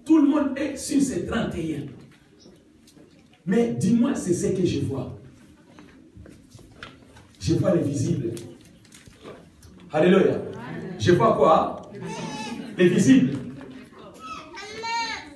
Tout le monde est sur ses 31. Mais dis-moi, c'est ce que je vois. Je vois les visibles. Alléluia. Je vois quoi? Les visibles.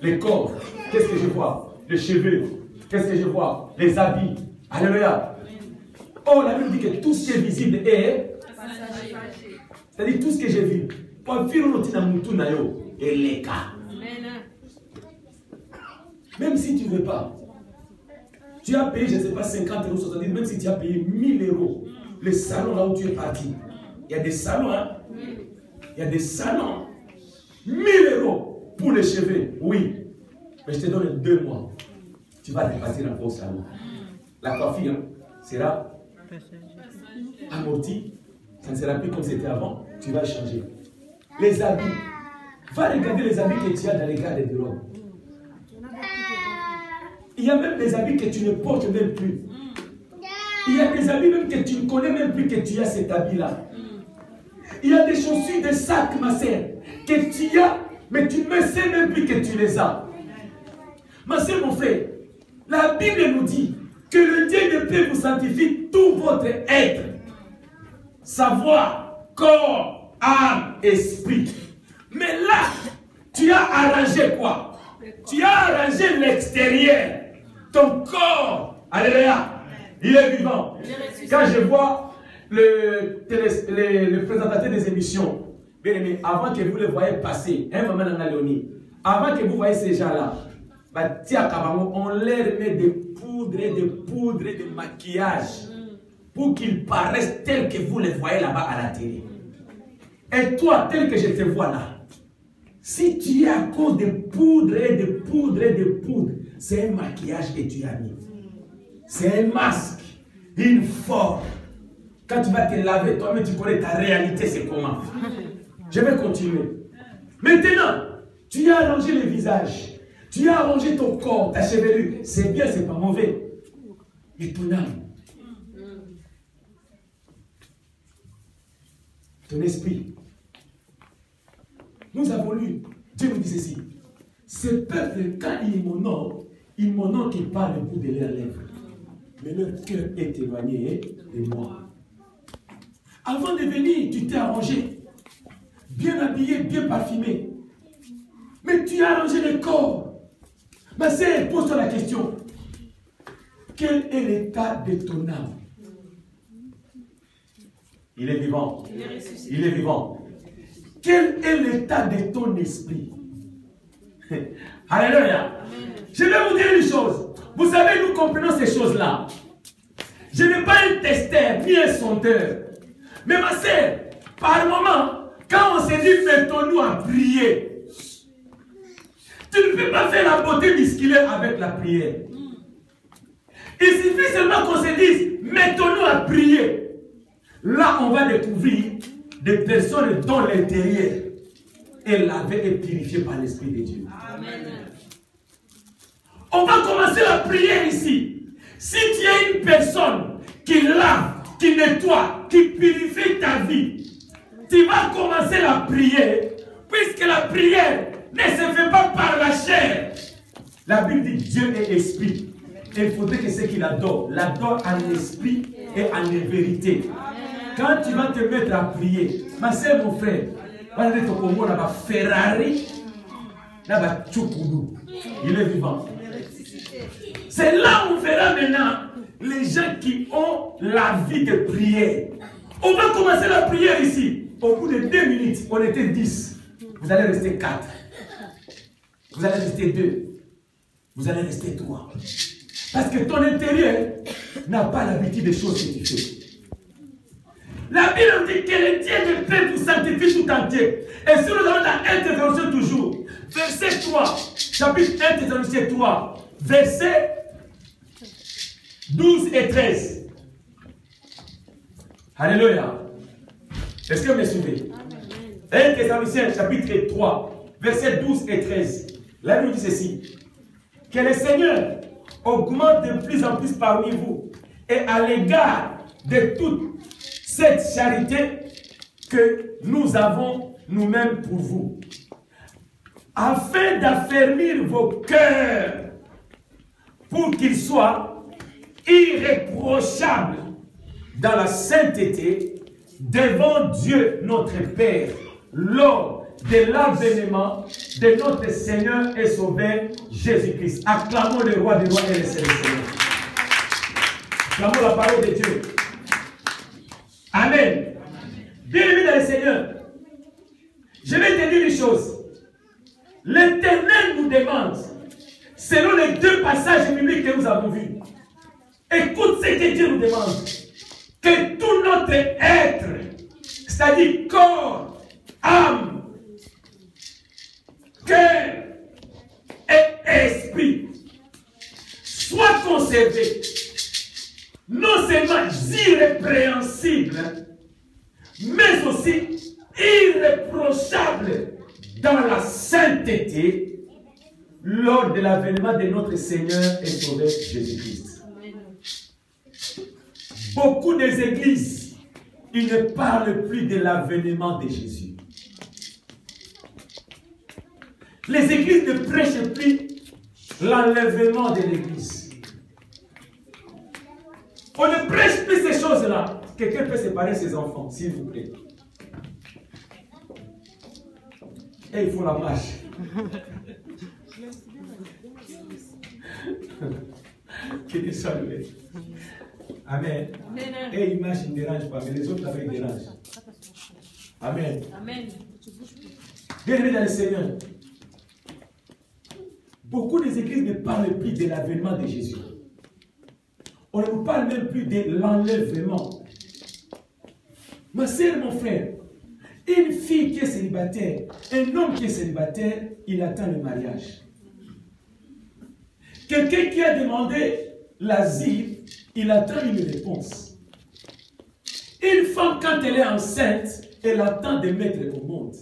Les corps. Qu'est-ce que je vois? Les cheveux. Qu'est-ce que je vois? Les habits. Alléluia. Oh, la Bible dit que tout ce qui est visible est... C'est-à-dire tout ce que j'ai vu. Même si tu ne veux pas. Tu as payé, je ne sais pas, 50 euros, 70, même si tu as payé 1000 euros. Le salon là où tu es parti. Il y a des salons, hein? Il y a des salons. 1000 euros pour les cheveux. Oui. Mais je te donne 2 mois. Tu vas repartir encore au salon. La coiffure sera amortie. Ça ne sera plus comme c'était avant. Tu vas changer. Les habits. Va regarder les habits que tu as dans les garde-robes. Il y a même des habits que tu ne portes même plus. Il y a des habits même que tu ne connais même plus que tu as cet habit-là. Il y a des chaussures, des sacs, ma sœur, que tu as, mais tu ne sais même plus que tu les as. Ma sœur, mon frère, la Bible nous dit que le Dieu de paix vous sanctifie tout votre être. Savoir, corps, âme, esprit. Mais là, tu as arrangé quoi? Tu as arrangé l'extérieur. Ton corps, alléluia, il est vivant. Quand je vois le présentateur des émissions, bien aimé, avant que vous le voyez passer, un moment dans Léonie, avant que vous voyez ces gens-là, on leur met des poudres et des maquillages pour qu'ils paraissent tels que vous les voyez là-bas à la télé. Et toi, tel que je te vois là, si tu es à cause de poudre et de poudre et de poudre, c'est un maquillage que tu as mis. C'est un masque, une forme. Quand tu vas te laver, toi-même tu connais ta réalité, c'est comment. Je vais continuer. Maintenant, tu as arrangé le visage. Tu as arrangé ton corps, ta chevelure. C'est bien, c'est pas mauvais. Mais ton âme, ton esprit. Nous avons lu, Dieu nous dit ceci. Ce peuple, quand il m'honore qu'il parle le bout de leurs lèvres. Mais leur cœur est éloigné de moi. Avant de venir, tu t'es arrangé. Bien habillé, bien parfumé. Mais tu as arrangé le corps. Ma sœur, pose-toi la question. Quel est l'état de ton âme? Il est vivant. Il est vivant. Quel est l'état de ton esprit? Alléluia. Je vais vous dire une chose. Vous savez, nous comprenons ces choses-là. Je n'ai pas un testeur ni un sondeur. Mais ma sœur, par moment, quand on se dit mettons-nous à prier, tu ne peux pas faire la beauté musculaire avec la prière. Il suffit seulement qu'on se dise mettons-nous à prier. Là, on va découvrir des personnes dont l'intérieur est lavé et purifié par l'Esprit de Dieu. Amen. On va commencer la prière ici. Si tu es une personne qui lave, qui nettoie, qui purifie ta vie, tu vas commencer la prière, puisque la prière ne se fait pas par la chair. La Bible dit Dieu est esprit. Et il faudrait que ce qu'il adore, l'adore en esprit et en vérité. Quand tu vas te mettre à prier, ma soeur, mon frère, Ferrari, il est vivant. C'est là où on verra maintenant les gens qui ont la vie de prière. On va commencer la prière ici. Au bout de 2 minutes, on était 10. Vous allez rester 4. Vous allez rester 2. Vous allez rester 3. Parce que ton intérieur n'a pas l'habitude des choses que tu fais. La Bible dit que le Dieu de paix vous sanctifie tout entier. Et si nous allons dans 1 Thessaloniciens toujours, verset 3, chapitre 1 Thessaloniciens 3, verset 12 et 13. Alléluia. Est-ce que vous me suivez? 1 Thessaloniciens chapitre 3, verset 12 et 13. La Bible dit ceci. Que le Seigneur augmente de plus en plus parmi vous et à l'égard de toute cette charité que nous avons nous-mêmes pour vous. afin d'affermir vos cœurs pour qu'ils soient irréprochables dans la sainteté devant Dieu notre Père lors de l'avènement de notre Seigneur et Sauveur Jésus-Christ. Acclamons le roi des rois et le Seigneur. Acclamons la parole de Dieu. Amen. Bien-aimé dans le Seigneur, je vais te dire une chose. L'Éternel nous demande, selon les deux passages bibliques que nous avons vus, écoute ce que Dieu nous demande, que tout notre être, c'est-à-dire corps, âme, cœur et esprit, soit conservé, non seulement irrépréhensible, mais aussi irréprochable dans la sainteté lors de l'avènement de notre Seigneur et Sauveur Jésus-Christ. Beaucoup des églises, ils ne parlent plus de l'avènement de Jésus. Les églises ne prêchent plus l'enlèvement de l'église. On ne prêche plus ces choses-là. Quelqu'un peut séparer ses enfants, s'il vous plaît. Et il faut la marche. Qu'il est salué. Amen. Et l'image ne dérange pas, mais les autres avec dérangent. Amen. Amen. Bien-aimés dans le Seigneur, beaucoup des églises ne parlent plus de l'avènement de Jésus. On ne parle même plus de l'enlèvement. Ma sœur, mon frère, une fille qui est célibataire, un homme qui est célibataire, il attend le mariage. Quelqu'un qui a demandé l'asile, il attend une réponse. Une femme, quand elle est enceinte, elle attend de mettre au monde.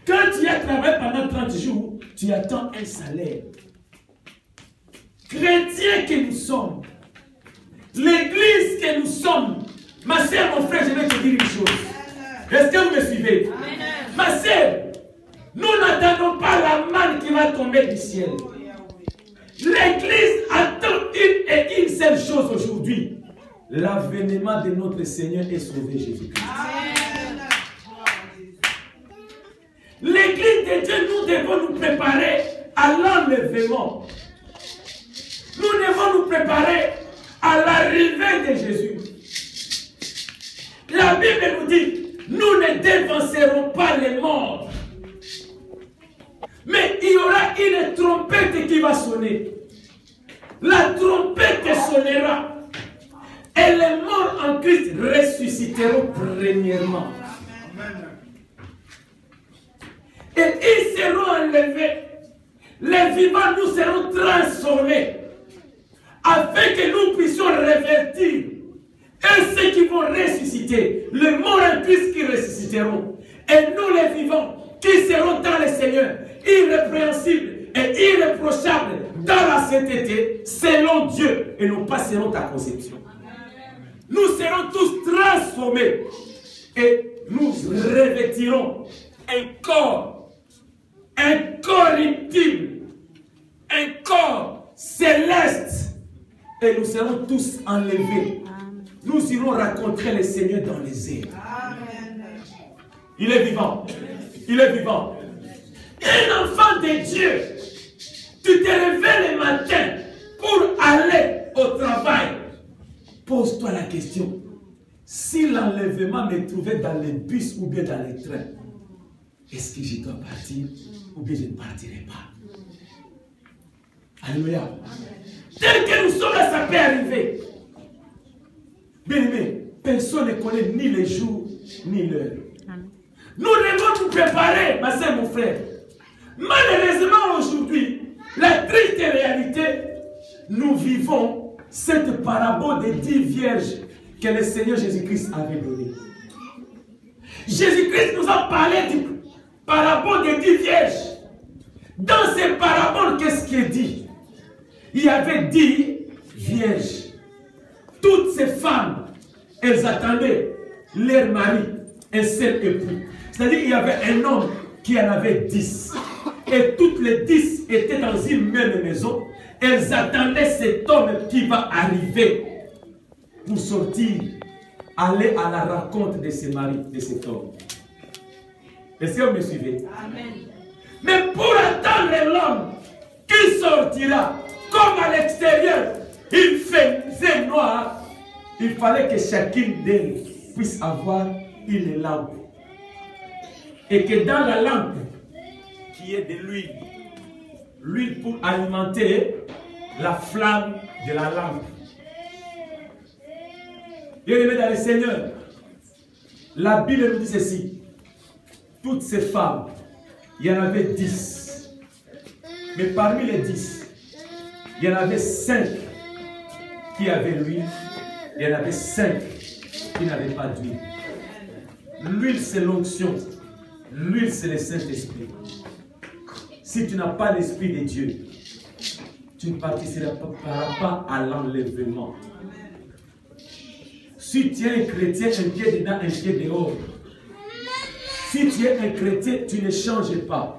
Quand tu as travaillé pendant 30 jours, tu attends un salaire. Chrétiens que nous sommes, l'église que nous sommes, ma sœur, mon frère, je vais te dire une chose. Est-ce que vous me suivez? Amen. Ma sœur, nous n'attendons pas la manne qui va tomber du ciel. L'église attend une et une seule chose aujourd'hui. L'avènement de notre Seigneur et Sauveur Jésus-Christ. L'église de Dieu, nous devons nous préparer à l'enlèvement. Nous devons nous préparer à l'arrivée de Jésus. La Bible nous dit, nous ne dévancerons pas les morts. Mais il y aura une trompette qui va sonner. La trompette sonnera. Et les morts en Christ ressusciteront premièrement. Et ils seront enlevés. Les vivants, nous serons transformés. Afin que nous puissions revertir. Et ceux qui vont ressusciter, les morts en Christ qui ressusciteront. Et nous les vivants, qui seront dans le Seigneur, irrépréhensibles et irréprochables dans la sainteté, selon Dieu, et non pas selon ta conception. Nous serons tous transformés et nous revêtirons un corps incorruptible, un corps céleste, et nous serons tous enlevés. Nous irons rencontrer le Seigneur dans les airs. Il est vivant. Il est vivant. Un enfant de Dieu, tu te réveilles le matin pour aller au travail. Pose-toi la question. Si l'enlèvement me trouvait dans les bus ou bien dans les trains, est-ce que je dois partir ou bien je ne partirai pas? Alléluia. Tel que nous sommes là, ça peut arriver. Bien aimé, personne ne connaît ni les jours ni l'heure. Nous devons nous préparer, ma soeur, mon frère. Malheureusement, aujourd'hui, la triste réalité, nous vivons cette parabole des 10 vierges que le Seigneur Jésus-Christ avait donnée. Jésus-Christ nous a parlé du parabole des 10 vierges. Dans ces paraboles, qu'est-ce qu'il dit? Il y avait 10 vierges. Toutes ces femmes, elles attendaient leur mari, un seul époux. C'est-à-dire qu'il y avait un homme qu'il y en avait 10. Et toutes les 10 étaient dans une même maison. Elles attendaient cet homme qui va arriver pour sortir, aller à la rencontre de ses maris, de cet homme. Est-ce que vous me suivez? Amen. Mais pour attendre l'homme qui sortira, comme à l'extérieur, il faisait noir, il fallait que chacune d'elles puisse avoir une lampe. Et que dans la lampe, qui est de l'huile, l'huile pour alimenter la flamme de la lampe. Bien-aimés dans le Seigneur, la Bible nous dit ceci. Toutes ces femmes, il y en avait 10. Mais parmi les 10, il y en avait 5 qui avaient l'huile. Il y en avait 5 qui n'avaient pas d'huile. L'huile, c'est l'onction. L'huile, c'est le Saint-Esprit. Si tu n'as pas l'Esprit de Dieu, tu ne participeras pas à l'enlèvement. Si tu es un chrétien, un pied dedans, un pied dehors. Si tu es un chrétien, tu ne changes pas.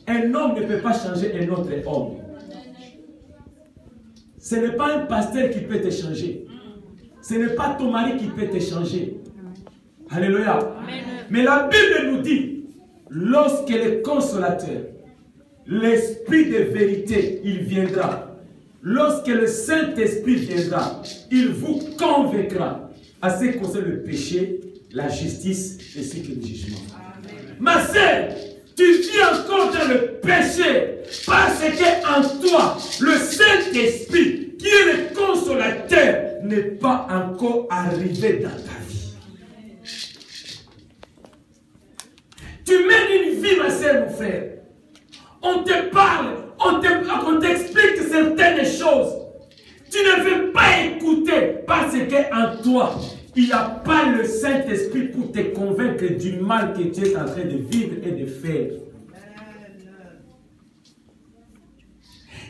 Un homme ne peut pas changer un autre homme. Ce n'est pas un pasteur qui peut te changer. Ce n'est pas ton mari qui peut te changer. Alléluia. Amen. Mais la Bible nous dit, lorsque le consolateur, l'esprit de vérité, il viendra. Lorsque le Saint-Esprit viendra, il vous convaincra à ce qui concerne le péché, la justice et ce qui est le jugement. Amen. Ma sœur, tu vis encore dans le péché parce qu'en toi, le Saint-Esprit, qui est le consolateur, n'est pas encore arrivé dans ta vie. Tu mènes une vie, ma sœur, mon frère. On te parle, on t'explique certaines choses. Tu ne veux pas écouter parce qu'en toi, il n'y a pas le Saint-Esprit pour te convaincre du mal que tu es en train de vivre et de faire.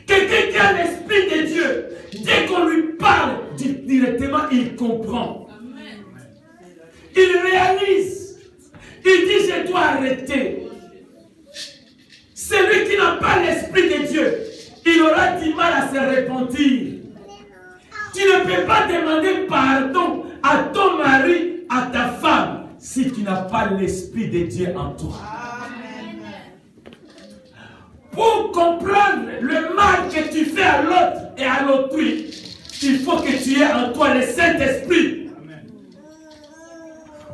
Quelqu'un qui a l'Esprit de Dieu, dès qu'on lui parle directement, il comprend. Il réalise. Il dit, je dois arrêter. Celui qui n'a pas l'Esprit de Dieu, il aura du mal à se repentir. Tu ne peux pas demander pardon à ton mari, à ta femme, si tu n'as pas l'Esprit de Dieu en toi. Amen. Pour comprendre le mal que tu fais à l'autre et à l'autrui, il faut que tu aies en toi le Saint-Esprit.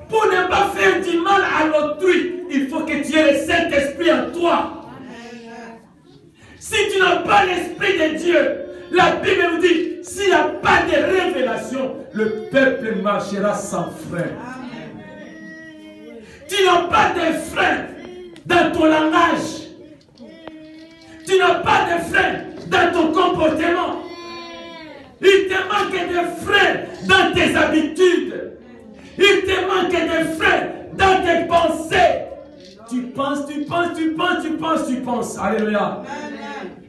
Pour ne pas faire du mal à l'autrui, il faut que tu aies le Saint-Esprit en toi. Si tu n'as pas l'Esprit de Dieu, la Bible nous dit, s'il n'y a pas de révélation, le peuple marchera sans frein. Tu n'as pas de frein dans ton langage. Tu n'as pas de frein dans ton comportement. Il te manque de frein dans tes habitudes. Il te manque de frein dans tes pensées. Tu penses. Alléluia.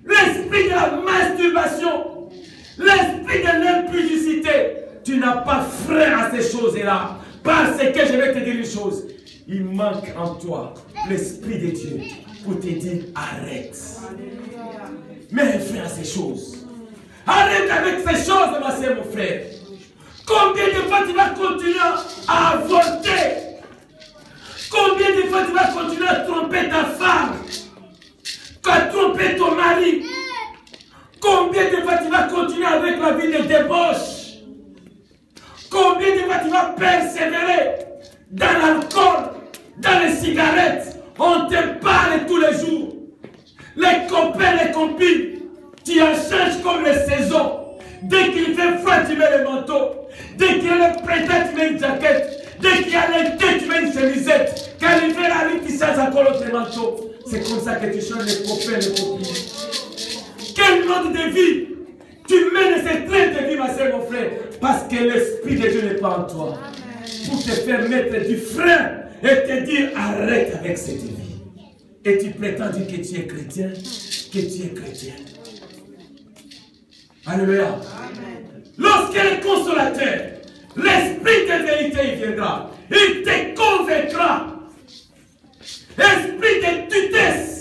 L'esprit de la masturbation, l'esprit de l'impudicité, tu n'as pas frein à ces choses-là. Parce que je vais te dire une chose, il manque en toi l'Esprit de Dieu pour te dire arrête. Mais frère, ces choses. Arrête avec ces choses, ma soeur, mon frère. Combien de fois tu vas continuer à avorter? Combien de fois tu vas continuer à tromper ta femme? À tromper ton mari? Combien de fois tu vas continuer avec la vie de débauche? Combien de fois tu vas persévérer dans l'alcool, dans les cigarettes? On te parle tous les jours. Les copains, les copines, tu en changes comme les saisons. Dès qu'il fait froid, tu mets le manteau. Dès qu'il y a le printemps, tu mets une jaquette. Dès qu'il y a l'été, tu mets une chemisette. Quand l'hiver arrive, tu changes encore l'autre manteau. C'est comme ça que tu changes les copains, les copines. Quel mode de vie tu mènes ce train de vie, ma soeur, mon frère, parce que l'Esprit de Dieu n'est pas en toi. Pour te faire mettre du frein et te dire arrête avec cette vie. Et tu prétends dire que tu es chrétien, Alléluia. Lorsqu'il est consolateur, l'Esprit de vérité il viendra. Il te convaincra. Esprit de tutesse.